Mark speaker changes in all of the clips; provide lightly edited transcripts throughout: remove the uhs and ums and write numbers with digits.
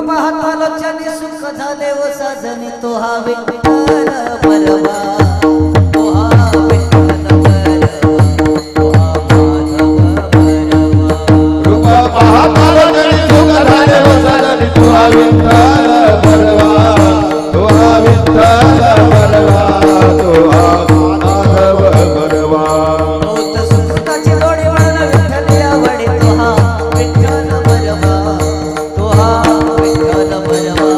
Speaker 1: पाहता लोचनी सुख झाले व साजनी तो हा विठ्ठल बलवा तो हा विठ्ठल बलवा तो हा माधव बलवा
Speaker 2: रूप पाहता लोचनी सुख झाले व साजनी तो हा विठ्ठल बलवा तो हा विठ्ठल बलवा तो हा माधव बलवा
Speaker 1: होत सुखताची जोडी वळण विठ्ठल आवडी तो हा विठ्ठल बलवा तो हा विठ्ठल बलवा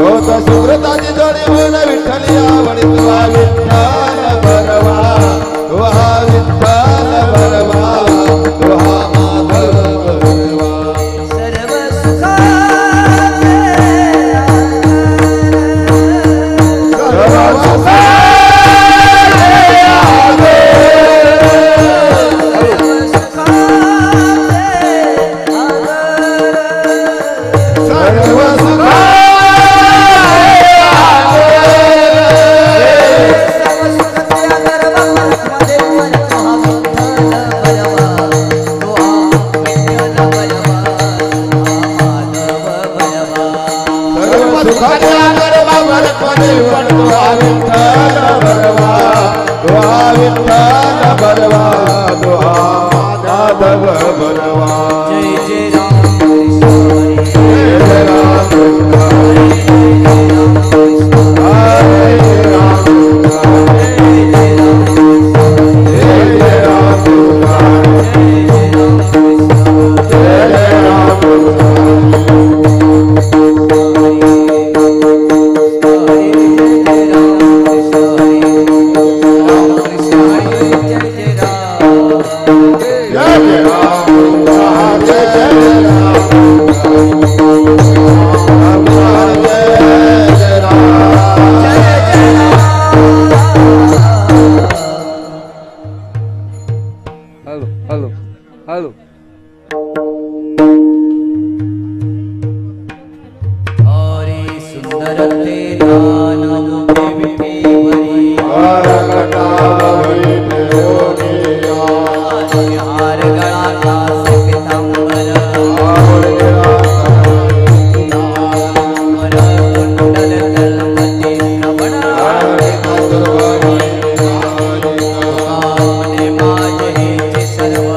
Speaker 2: होत सुकृताची जोडी वळण विठ्ठल आवडी तो हा विठ्ठल बलवा तो हा विठ्ठल बलवा तो हा माधव बलवा
Speaker 1: सर्व सुखाचे
Speaker 2: सर्व सुखाचे आगे सर्व सुखाच्या गर्भावर पदेवर तो हा विठ्ठल बलवा तो हा विठ्ठल बलवा तो हा माधव बलवा
Speaker 1: जय जय राम कृष्ण हरी
Speaker 2: जय राम
Speaker 3: Halo, halo.
Speaker 1: हरी सुंदर ते दानव के विठेवरी हार गळा कास पितांबर कुंडल तलमती श्रवण मने माझे हेचे सर्व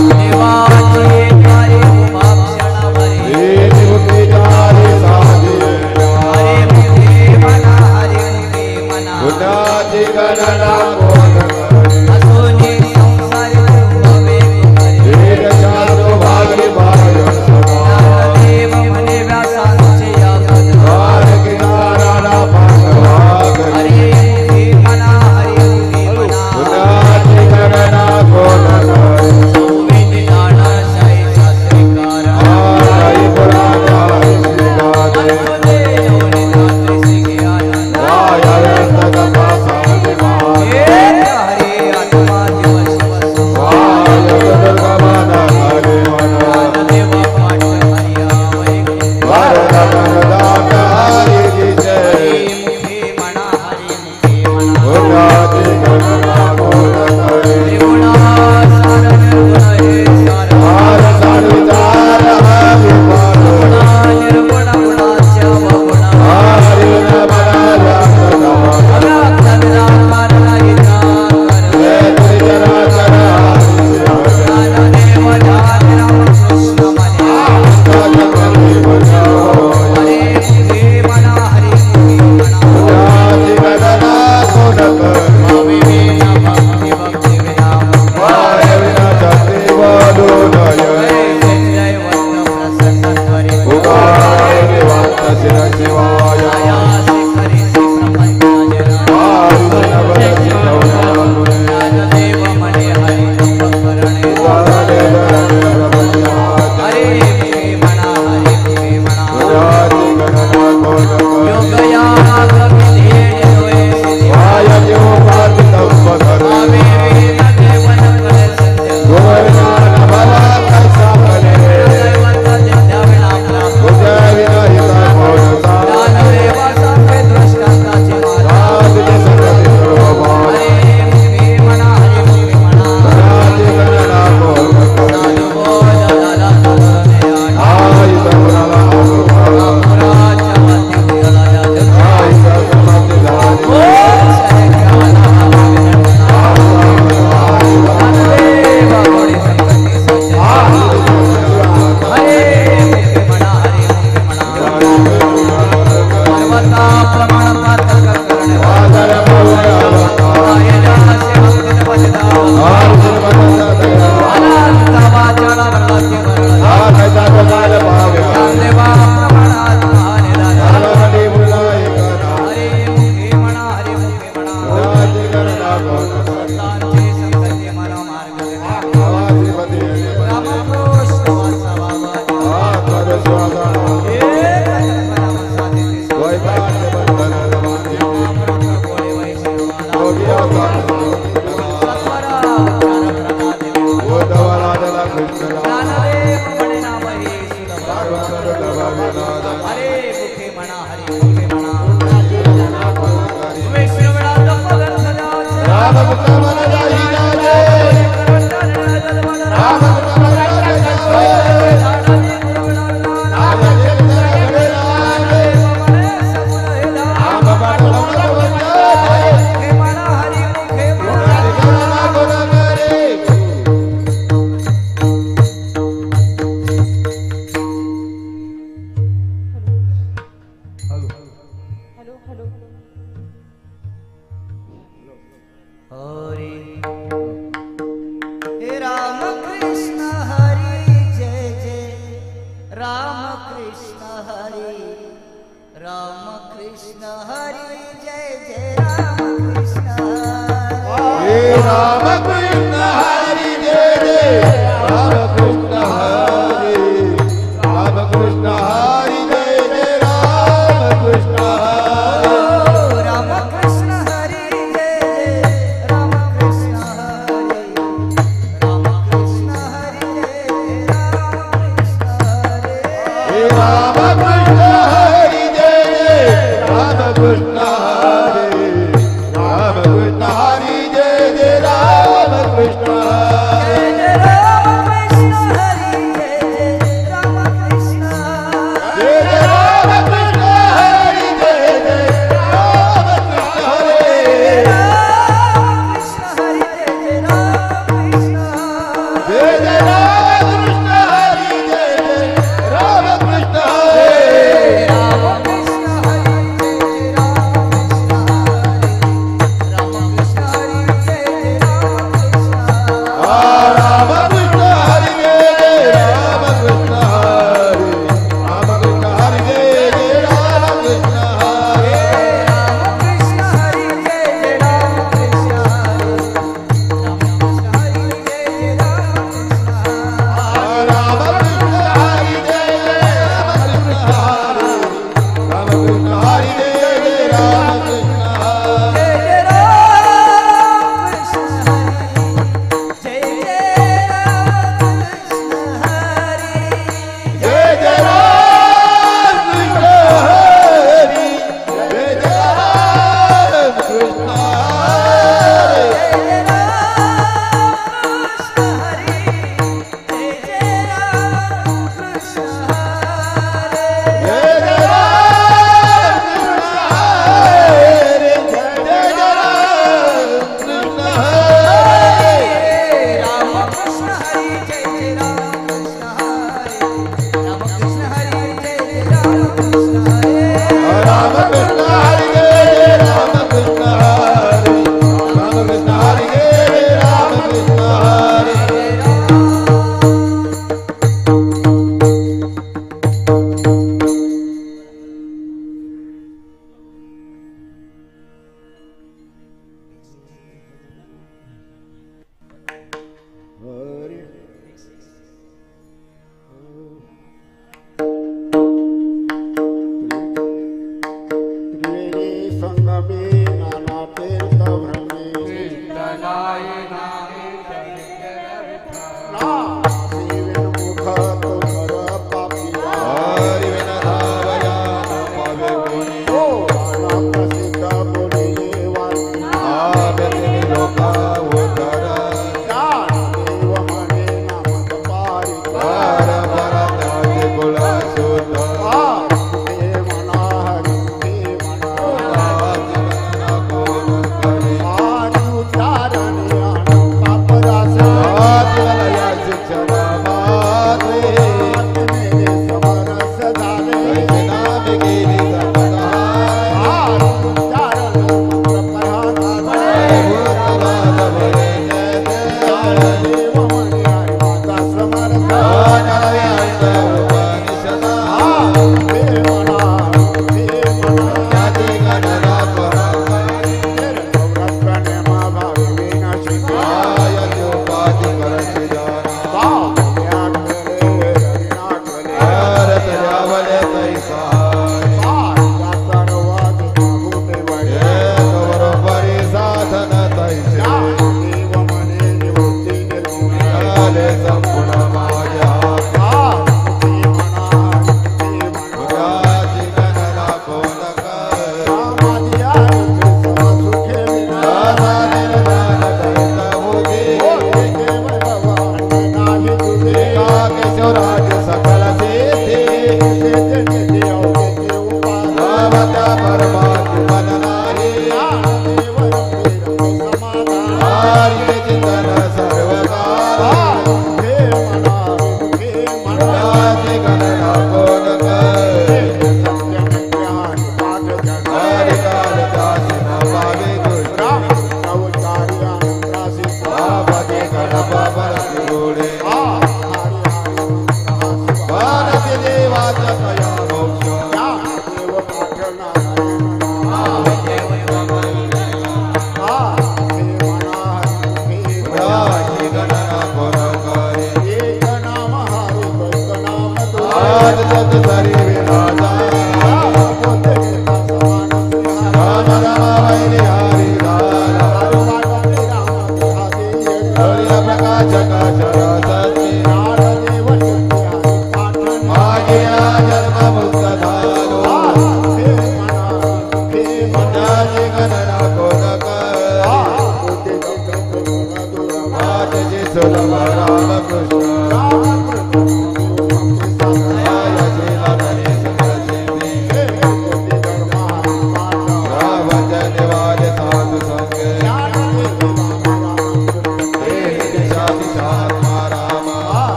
Speaker 1: देवाचे कार्य उमाक्षणावरी हरे मुखे मना हरे मुखे मना असोनी संसार भवे देव मने व्यासांचे यापद हरे मुखे मना हरे मुखे मना संवेद जाणा शाही शास्त्रीकार अनुदे नवरे नाथ सिगे आनंद हरे आत्मा दिवस वसो ज्ञानदेव पाठ हरिया हरे मुखे मना हरे मुखे मना त्रिगुणा सार निर्गुण हे सार गुणा निर्गुण गुणाच्या वगुण अव्याक्त निराकार रहिता ज्ञानदेव ध्यान राम कृष्ण मने हरे मुखे मना हरे मुखे मना भावे विना भक्ति भक्ति विना जय जय वर्ण प्रसन्न त्वरित छाया शिखरी से प्रपंच ज्ञानदेव मने हरि उपकरणे हरे मुखे मना हरे मुखे मना योगयाग विधेय होय भावे विना देवन करे सत्य दैवत विद्या विना प्राप्त दानदेवा संगे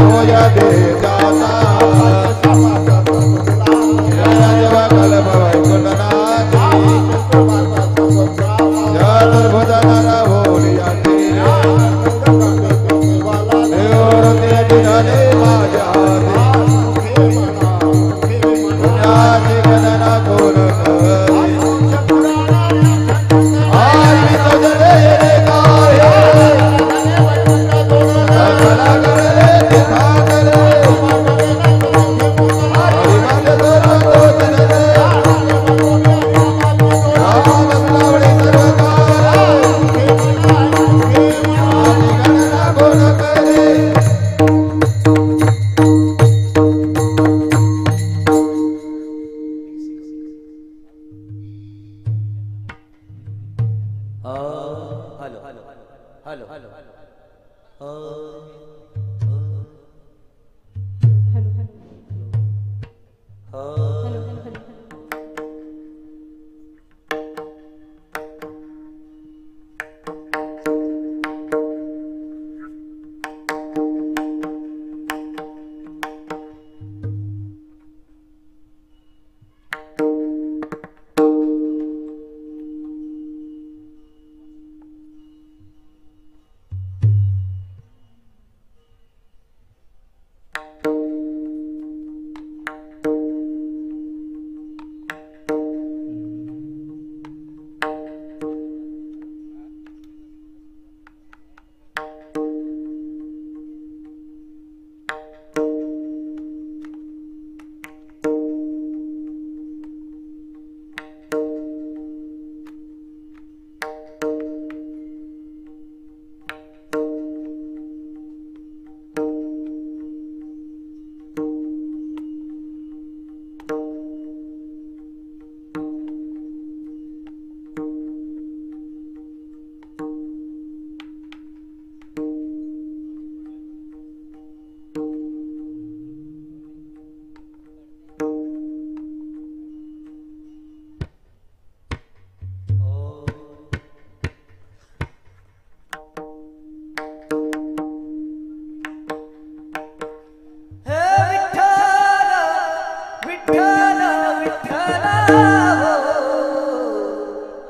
Speaker 2: होया दे जाता देवा कलम वैकुंठनाथी चतुर्भुजनर भोलियाती देवरते दिनाने माझ्या पुण्याची गणना कोण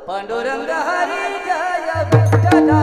Speaker 1: पांडुरंग हरी जय विठ्ठला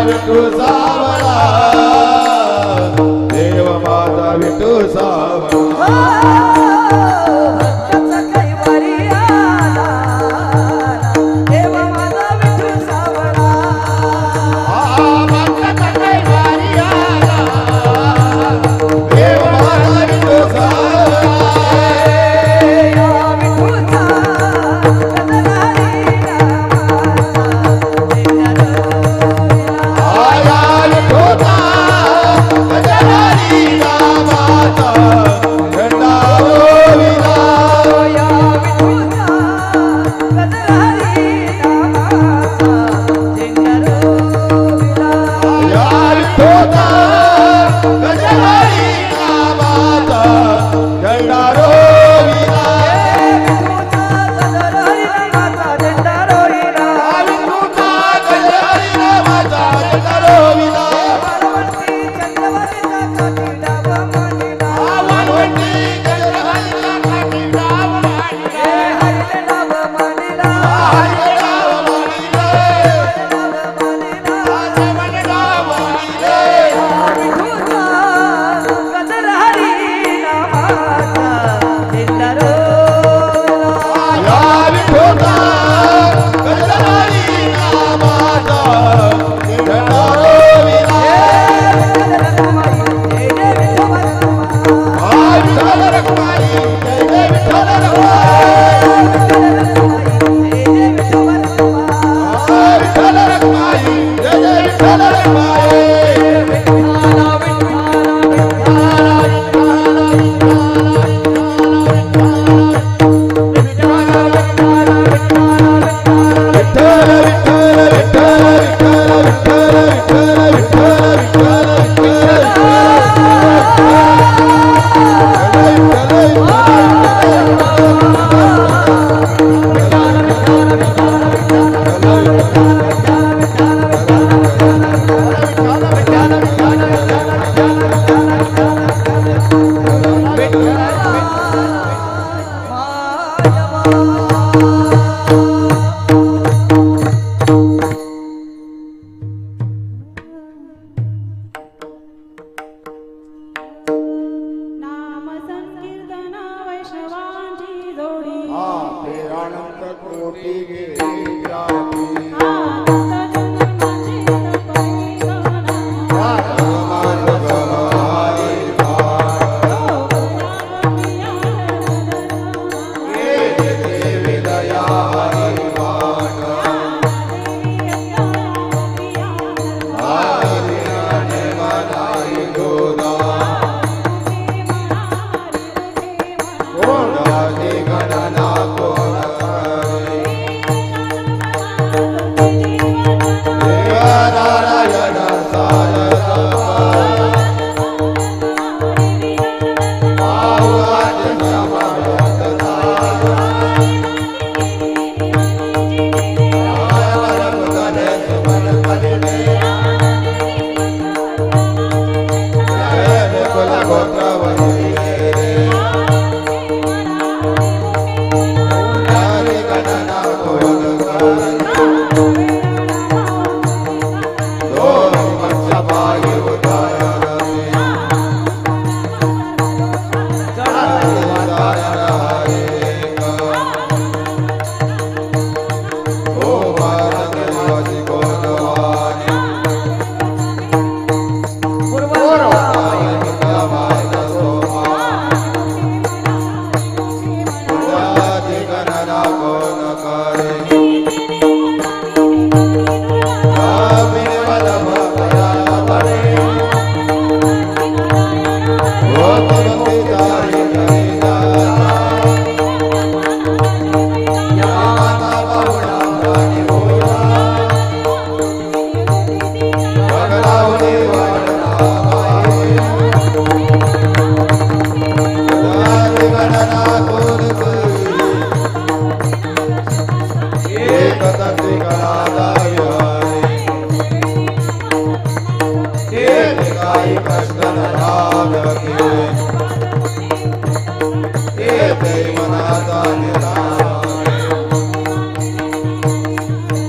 Speaker 2: विठू सावळा देव माझा विठू सावळा
Speaker 1: भक्ताचा कैवारी आला देव माझा विठू सावळा
Speaker 2: भक्ताचा कैवारी आला देव माझा विठू सावळा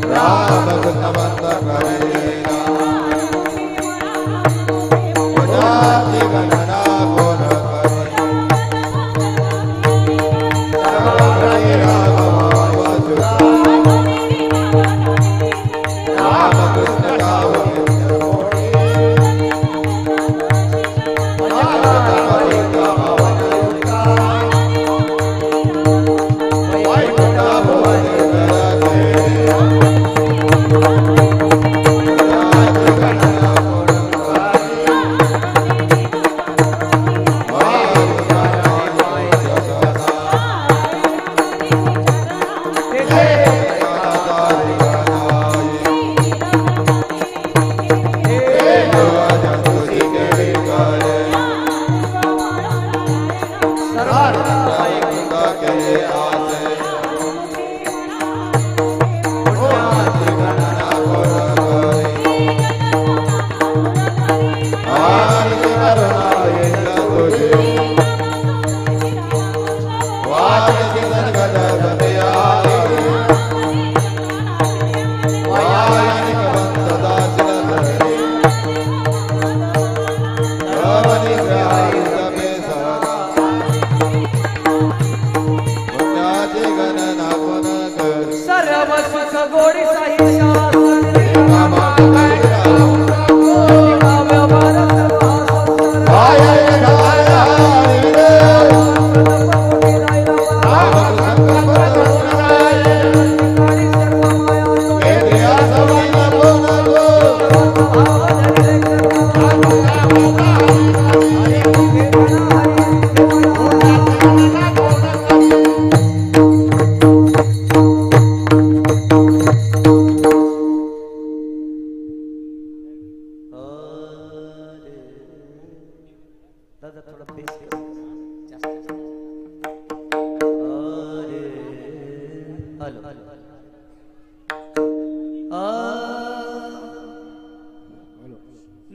Speaker 2: राम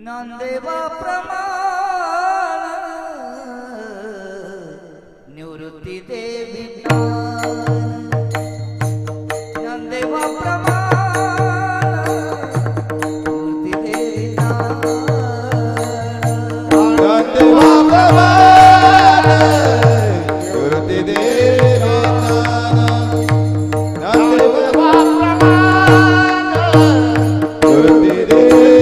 Speaker 1: नांदेवा प्रमाण निवृत्ती देवी नांदेवा प्रमाण निवृत्ती देवी
Speaker 2: नांदेवा प्रमाण निवृत्ती देवी नांदेवा प्रमाण निवृत्ती देवी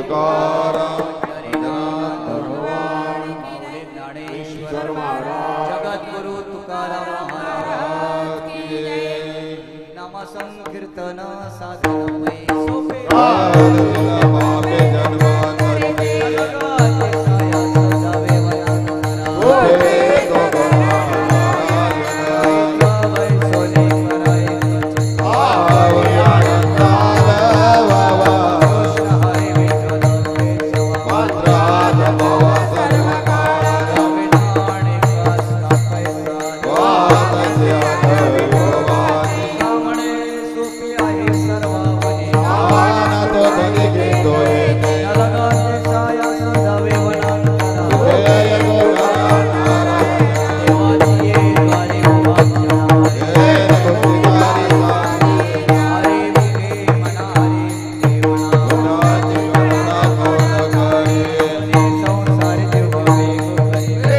Speaker 2: तुकाराम
Speaker 1: माऊली ज्ञानेश्वर महाराज जगद्गुरु तुकाराम महाराज
Speaker 2: की जय.
Speaker 1: नाम संकीर्तन साधन सोपे
Speaker 2: पापे जन्मांतरी
Speaker 1: जगाचे साया सजावे वनात करा.
Speaker 2: हे तो महाराज
Speaker 1: सोने कराय
Speaker 2: आवयानंदार वावा
Speaker 1: कृष्ण हरी विठ्ठल केशवा
Speaker 2: मंत्रात भव सर्वकाळ
Speaker 1: विनाणे कास्ता कैसा
Speaker 2: वातस्य भगवानी
Speaker 1: कामणे सोपी आहे सर्वावनी
Speaker 2: आनंद धनी घेतो येते
Speaker 1: जगाचे साया सजावे वनात करा.
Speaker 2: जय गोरानारा
Speaker 1: देवाची ये द्वारे उभा
Speaker 2: हे भक्तिकारी सारी
Speaker 1: हरी मुखे मना हरी मुखे मना
Speaker 2: गुणाची गणना कोण करे
Speaker 1: संसार जीव वेग करे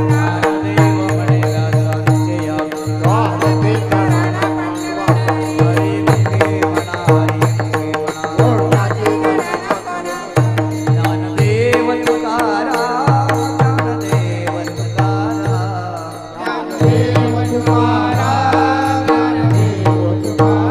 Speaker 1: ज्ञानदेव म्हणेला सांचे या हरी मुखे मना हरी मुखे मना ज्ञानदेव तुकारा ज्ञानदेव ज्ञानदेव तुकारा ज्ञानदेव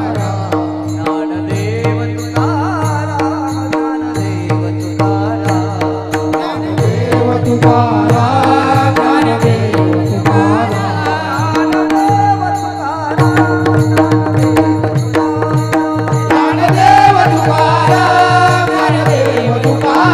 Speaker 1: तुकारा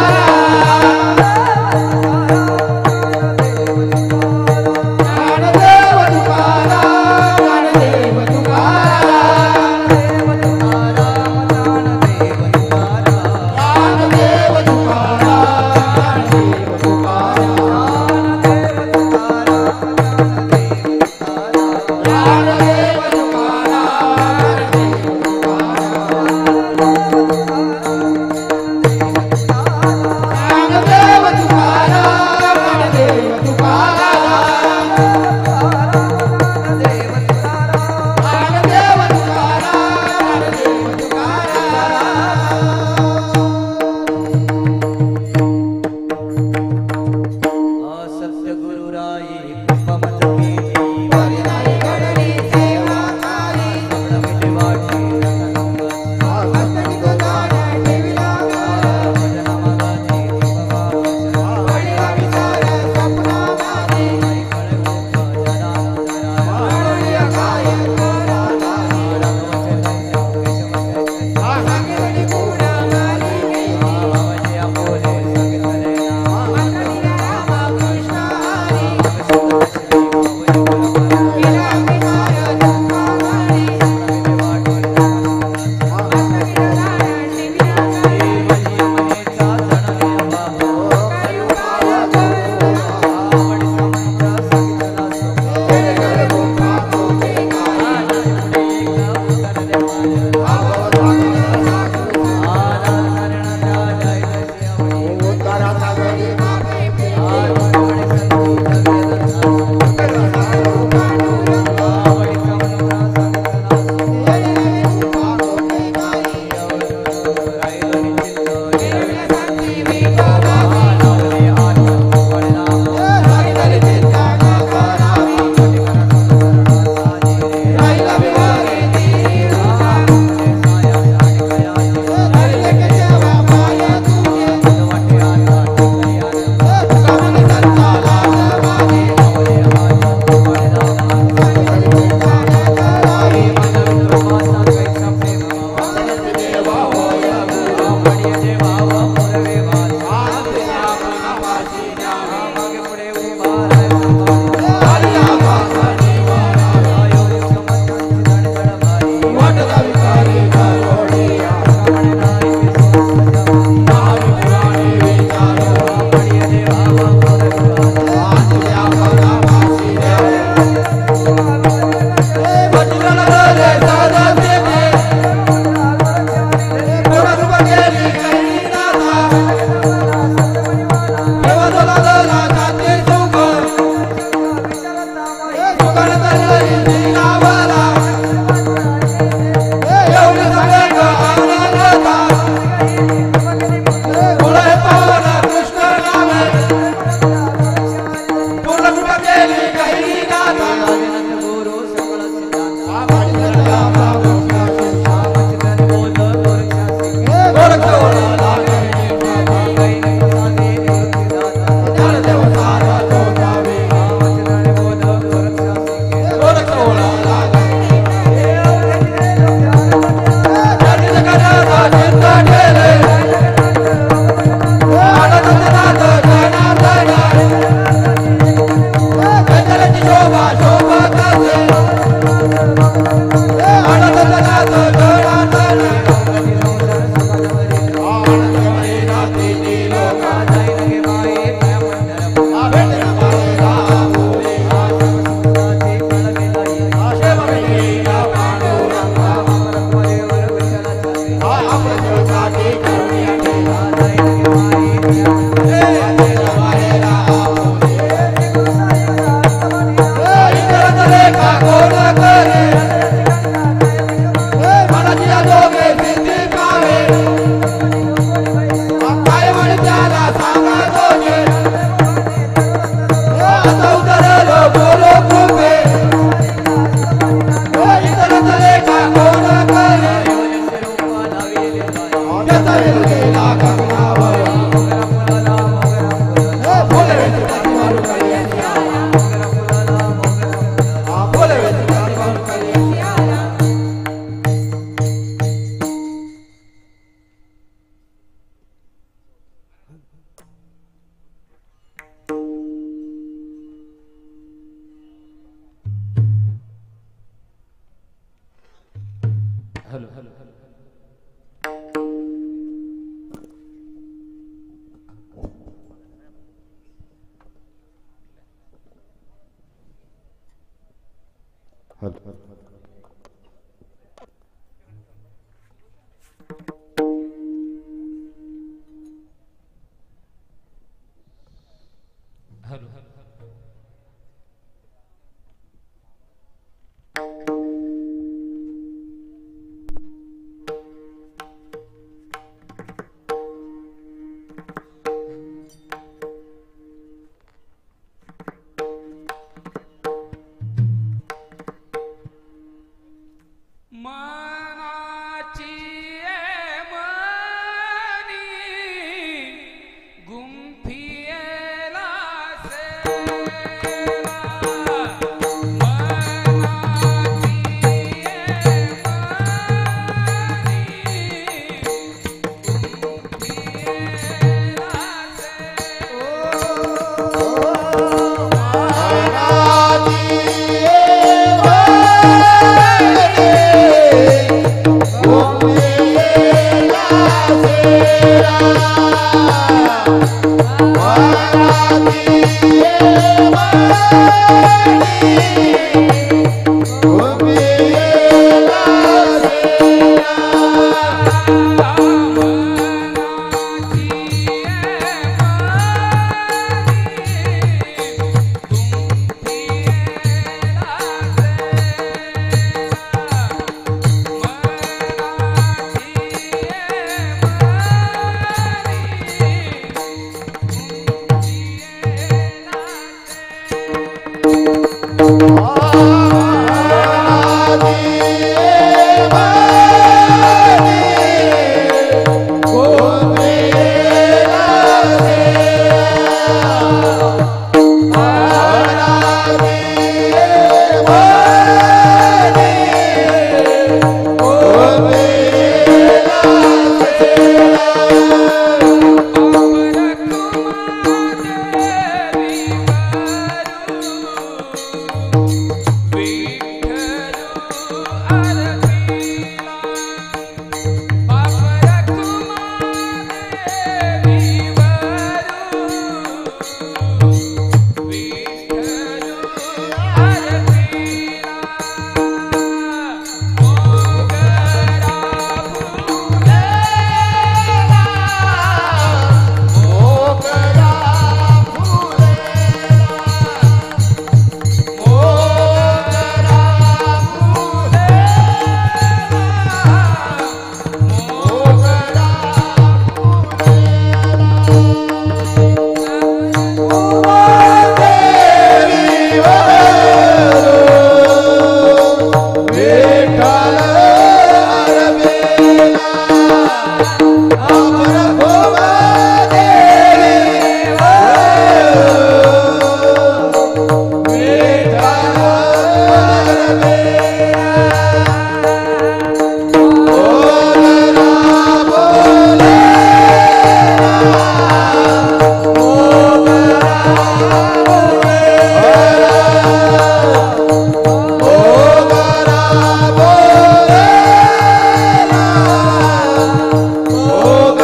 Speaker 2: Oh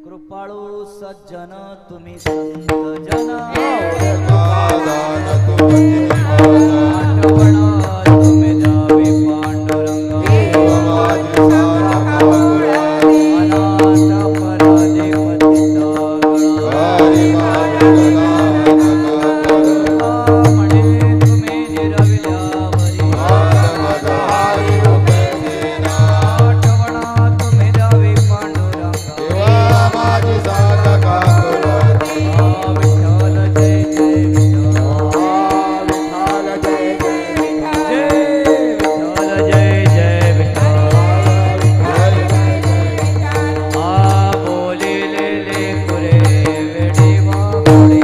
Speaker 1: कृपाळू सज्जन तुम्ही संत जन तुम्ही जावे पांडुरंग अनाथ परदेव म्हणे तुम्ही निरविल्यावरी आठवणा तुम्ही जावे पांडुरंग विठ्ठल जय जय विठ्ठल जय जय विठ्ठल आ बोलिले लेकुरे वेडी वामुडी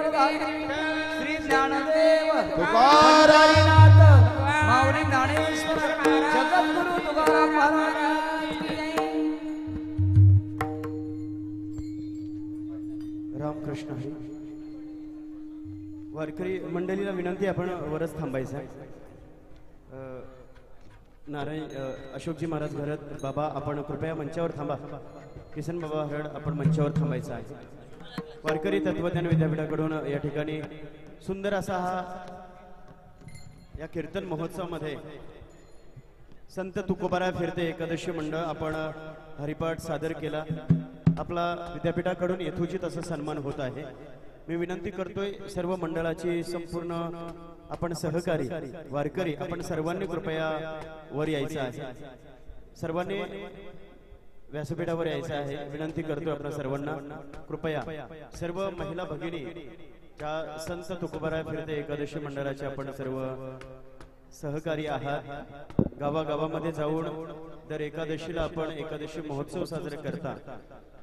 Speaker 1: श्री ज्ञानदेव तुकाराम माऊली ज्ञानेश्वर जगद्गुरु तुकाराम महाराज
Speaker 4: रामकृष्ण हरी. वारकरी मंडळीला विनंती, आपण वरच थांबायचं आहे. नारायण अशोकजी महाराज घरात बाबा आपण कृपया मंचावर थांबा. किसन बाबा हरड आपण मंचावर थांबायचं आहे. वारकरी तत्वज्ञान विद्यापीठाकडून या ठिकाणी सुंदर असा हा या कीर्तन महोत्सवामध्ये संत तुकोबारा फिरते एकादशी मंडळ आपण हरिपाठ सादर केला. आपला विद्यापीठाकडून यथोचित असा सन्मान होत आहे. मी विनंती करतोय सर्व मंडळाची संपूर्ण आपण सहकारी वारकरी आपण सर्वांनी कृपया वर यायचं आहे. सर्वांनी व्यासपीठावर यायचं आहे. विनंती करतोय आपण सर्वांना कृपया. सर्व महिला भगिनी त्या संत तुकोबारा फिरते एकादशी मंडळाचे आपण सर्व सहकारी आहात. गावागावामध्ये जाऊन दर एकादशीला आपण एकादशी महोत्सव साजरे करता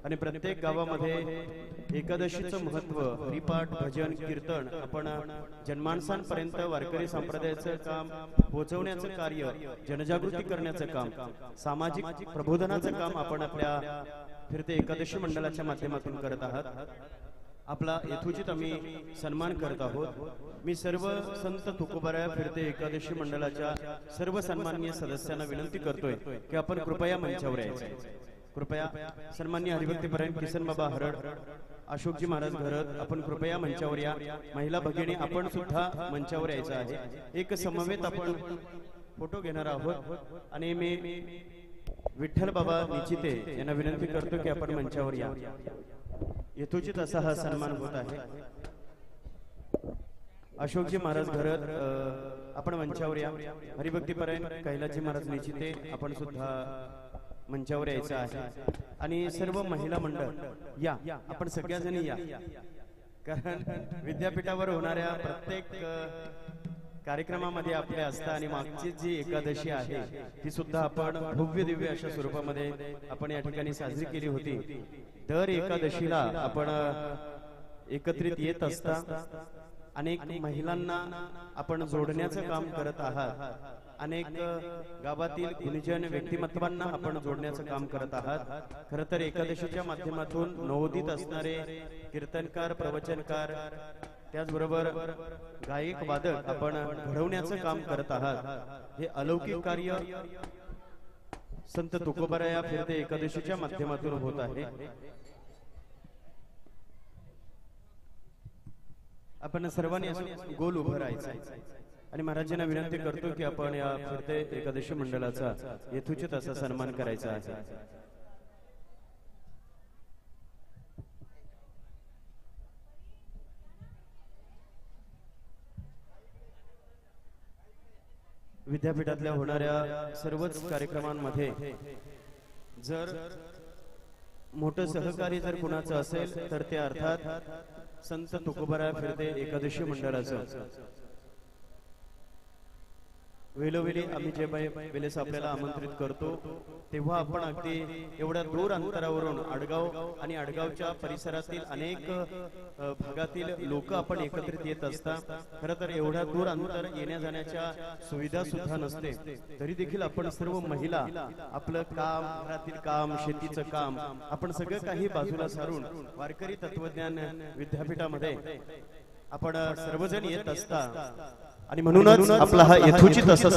Speaker 4: आणि प्रत्येक गावामध्ये एकादशीचं महत्व हरिपाठ भजन कीर्तन आपण जनमानसांपर्यंत वारकरी संप्रदायाचं काम पोहोचवण्याचं कार्य, जनजागृती करण्याचं काम, सामाजिक प्रबोधनाचं काम आपण आपल्या फिरते एकादशी मंडळाच्या माध्यमातून करत आहात. आपला यथोचित आम्ही सन्मान करत आहोत. मी सर्व संत तुकोबारा फिरते एकादशी मंडळाच्या सर्व सन्माननीय सदस्यांना विनंती करतोय की आपण कृपया मंचावर यायचं. कृपया सन्माननीय हरिभक्तीपरायण किसन बाबा हरड, अशोकजी महाराज घरत आपण कृपया मंचावर या. महिला भगिनी आपण सुद्धा मंचावर यायचं आहे. एक समवेत आपण फोटो घेणार आहोत आणि मी विठ्ठल बाबा निचिते यांना विनंती करतो की आपण मंचावर या. यथोचित असा हा सन्मान होत आहे. अशोकजी महाराज घरत आपण मंचावर या. हरिभक्तीपरायण कैलासजी महाराज निचिते आपण सुद्धा मंचावर यायचं आहे. आणि सर्व महिला मंडळ या, आपण सगळ्याजणी या. कारण विद्यापीठावर होणाऱ्या प्रत्येक कार्यक्रमामध्ये आपले असता आणि मागची जी एकादशी आहे ती सुद्धा आपण भव्य दिव्य अशा स्वरूपामध्ये आपण या ठिकाणी साजरी केली होती. दर एकादशीला आपण एकत्रित येत असता अनेक महिलांना आपण जोडण्याचं काम करत आहात. अनेक गावातील गुणीजन व्यक्तिमत्वांना आपण जोडण्याचं काम करत आहात. खरं तर एकादशीच्या माध्यमातून नवोदित असणारे कीर्तनकार, प्रवचनकार, त्याचबरोबर गायक वादक आपण घडवण्याचं काम करत आहात. हे अलौकिक कार्य संत तुकोबाराया फिरते एकादशीच्या माध्यमातून होत आहे. आपण सर्वांनी असं गोल उभं राहायचं आणि महाराजांना विनंती करतो की आपण या फिरते एकादशी मंडळाचा यथोचित असा सन्मान करायचा आहे. विद्यापीठातल्या होणाऱ्या सर्वच कार्यक्रमांमध्ये जर मोठं सहकार्य जर कुणाचं असेल तर ते अर्थात संत तुकोबाराया फिरते एकादशी मंडळाचं. वेळोवेळी आम्ही जे वेळेस आपल्याला आमंत्रित करतो तेव्हा आपण अगदी एवढ्या दूर अंतरावरून आडगाव आणि आडगावच्या परिसरातील अनेक भागातील लोक आपण एकत्रित येत असतात. खरं तर एवढ्या दूर अंतर येण्या जाण्याच्या सुविधा सुद्धा नसते, तरी देखील आपण सर्व महिला आपलं काम, घरातील काम, शेतीचं काम आपण सगळं काही बाजूला सारून वारकरी तत्वज्ञान विद्यापीठामध्ये आपण सर्वजण येत असता आणि म्हणूनच आपला हा यथोचित असा